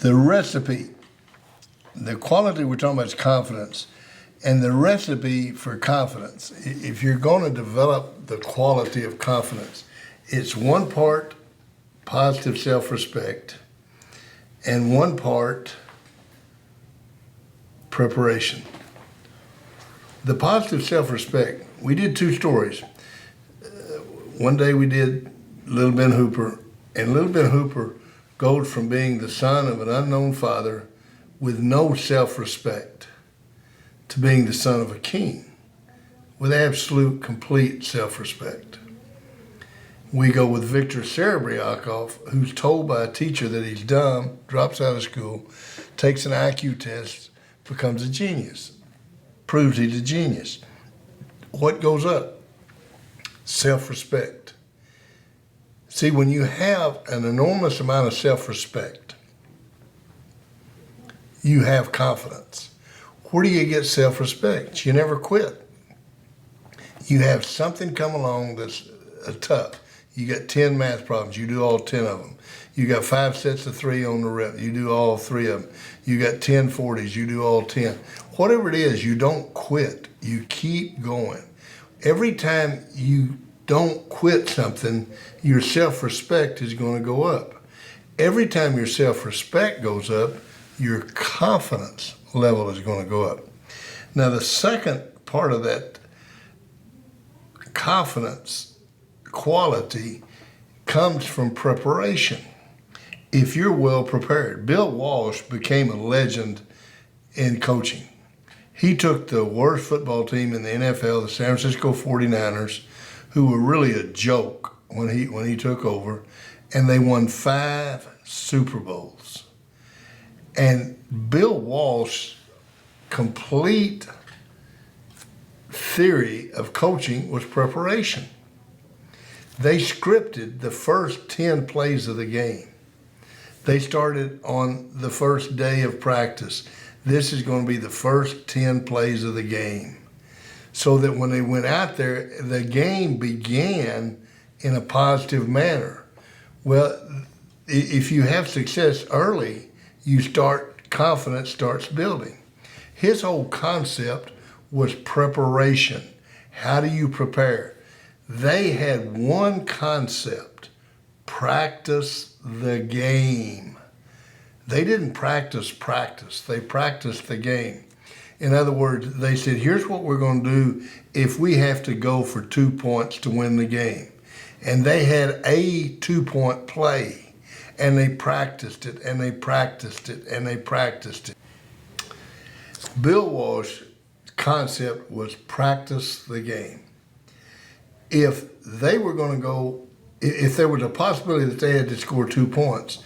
The recipe, the quality we're talking about is confidence. And the recipe for confidence, if you're going to develop the quality of confidence, it's one part positive self-respect and one part preparation. The positive self-respect, we did two stories. One day we did Little Ben Hooper, and Little Ben Hooper goes from being the son of an unknown father with no self-respect to being the son of a king with absolute, complete self-respect. We go with Victor Serebriakov, who's told by a teacher that he's dumb, drops out of school, takes an IQ test, becomes a genius, proves he's a genius. What goes up? Self-respect. See, when you have an enormous amount of self-respect, you have confidence. Where do you get self-respect? You never quit. You have something come along that's tough. You got 10 math problems, you do all 10 of them. You got 5 sets of 3 on the rep, you do all 3 of them. You got 10 40s, you do all 10. Whatever it is, you don't quit, you keep going. Every time you don't quit something, your self-respect is going to go up. Every time your self-respect goes up, your confidence level is going to go up. Now, the second part of that confidence quality comes from preparation. If you're well prepared, Bill Walsh became a legend in coaching. He took the worst football team in the NFL, the San Francisco 49ers, who were really a joke when he took over, and they won 5 Super Bowls. And Bill Walsh's complete theory of coaching was preparation. They scripted the first 10 plays of the game. They started on the first day of practice. This is going to be the first 10 plays of the game. So that when they went out there, the game began in a positive manner. Well, if you have success early, confidence starts building. His whole concept was preparation. How do you prepare? They had one concept: practice the game. They didn't practice, they practiced the game. In other words, they said, here's what we're going to do if we have to go for 2 points to win the game. And they had a 2-point play, and they practiced it, and they practiced it, and they practiced it. Bill Walsh's concept was practice the game. If they were going to go, if there was a possibility that they had to score 2 points,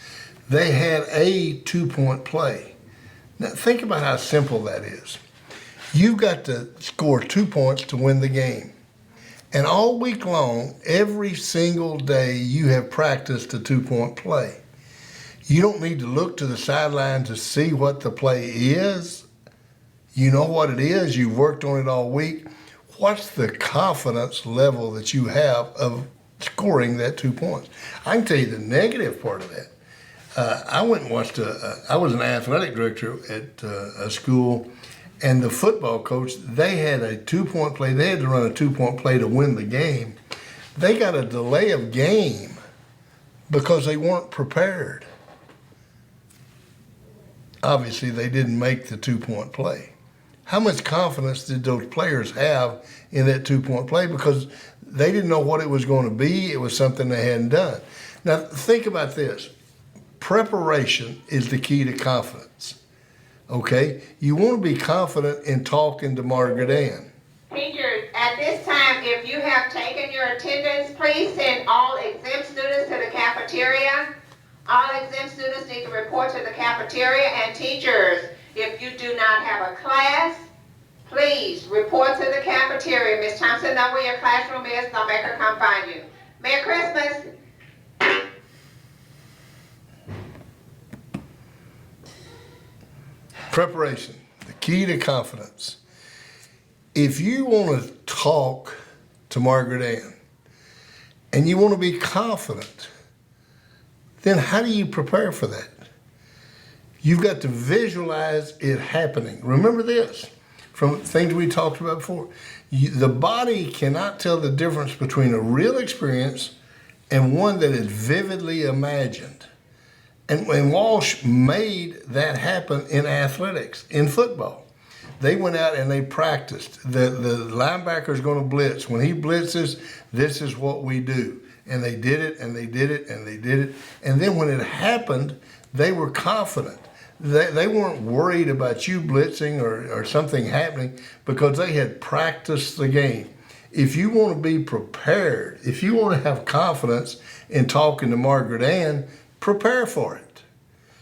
they had a 2-point play. Now think about how simple that is. You've got to score 2 points to win the game. And all week long, every single day, you have practiced a 2-point play. You don't need to look to the sideline to see what the play is. You know what it is. You've worked on it all week. What's the confidence level that you have of scoring that 2 points? I can tell you the negative part of that. I went and watched I was an athletic director at a school, and the football coach, they had a 2-point play. They had to run a 2-point play to win the game. They got a delay of game because they weren't prepared. Obviously, they didn't make the 2-point play. How much confidence did those players have in that 2-point play? Because they didn't know what it was going to be. It was something they hadn't done. Now, think about this. Preparation is the key to confidence, okay? You want to be confident in talking to Margaret Ann. Teachers, at this time, if you have taken your attendance, please send all exempt students to the cafeteria. All exempt students need to report to the cafeteria. And teachers, if you do not have a class, please report to the cafeteria. Ms. Thompson, know where your classroom is. Don't make her come find you. Merry Christmas. Preparation, the key to confidence. If you want to talk to Margaret Ann and you want to be confident, then how do you prepare for that? You've got to visualize it happening. Remember this from things we talked about before. The body cannot tell the difference between a real experience and one that is vividly imagined. And Walsh made that happen in athletics, in football. They went out and they practiced. The linebacker's going to blitz. When he blitzes, this is what we do. And they did it, and they did it, and they did it. And then when it happened, they were confident. They weren't worried about you blitzing or something happening because they had practiced the game. If you want to be prepared, if you want to have confidence in talking to Margaret Ann, prepare for it.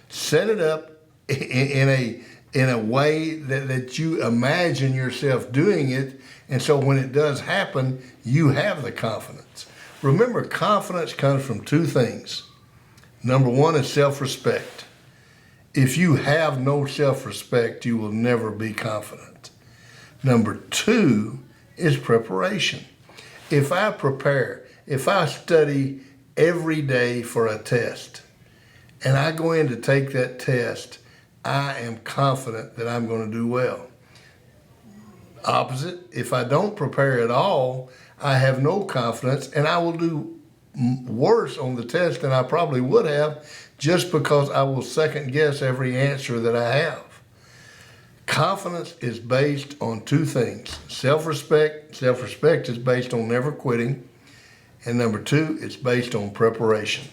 Set it up in a way that you imagine yourself doing it, and so when it does happen, you have the confidence. Remember, confidence comes from two things. Number one is self-respect. If you have no self-respect, you will never be confident. Number two is preparation. If I prepare, if I study every day for a test, and I go in to take that test, I am confident that I'm going to do well. Opposite, if I don't prepare at all, I have no confidence and I will do worse on the test than I probably would have just because I will second guess every answer that I have. Confidence is based on two things. Self-respect. Self-respect is based on never quitting. And number two, it's based on preparation.